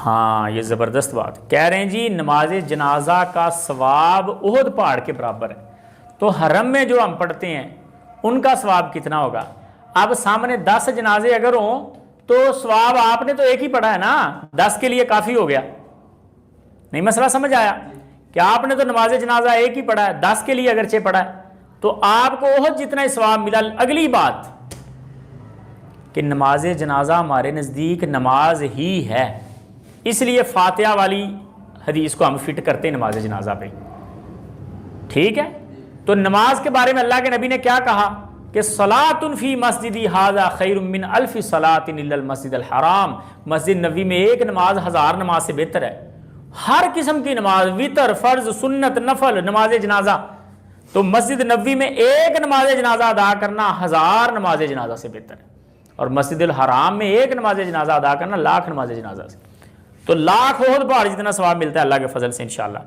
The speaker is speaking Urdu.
ہاں یہ زبردست بات کہہ رہے ہیں جی، نماز جنازہ کا ثواب احد پہاڑ کے برابر ہے، تو حرم میں جو ہم پڑھتے ہیں ان کا ثواب کتنا ہوگا؟ اب سامنے 10 جنازے اگر ہوں تو ثواب آپ نے تو ایک ہی پڑھا ہے نا، 10 کے لیے کافی ہو گیا، نہیں مسئلہ سمجھ آیا کہ آپ نے تو نماز جنازہ ایک ہی پڑھا ہے، 10 کے لیے اگرچہ پڑھا ہے تو آپ کو احد جتنا ہی ثواب ملا۔ اگلی بات کہ نماز جنازہ ہمارے نزدیک نماز ہی ہے، اس لیے فاتحہ والی حدیث کو ہم فٹ کرتے ہیں نماز جنازہ پہ، ٹھیک ہے؟ تو نماز کے بارے میں اللہ کے نبی نے کیا کہا کہ صلاۃ فی مسجدی ھذا خیر من الف صلاۃ الا المسجد الحرام، مسجد نبوی میں ایک نماز 1000 نماز سے بہتر ہے۔ ہر قسم کی نماز، وتر، فرض، سنت، نفل، نماز جنازہ، تو مسجد نبوی میں ایک نماز جنازہ ادا کرنا 1000 نماز جنازہ سے بہتر ہے، اور مسجد الحرام میں ایک نماز جنازہ ادا کرنا 1,00,000 نماز جنازہ سے، تو 1,00,000 احد پہاڑ جتنا ثواب ملتا ہے اللہ کے فضل سے انشاءاللہ۔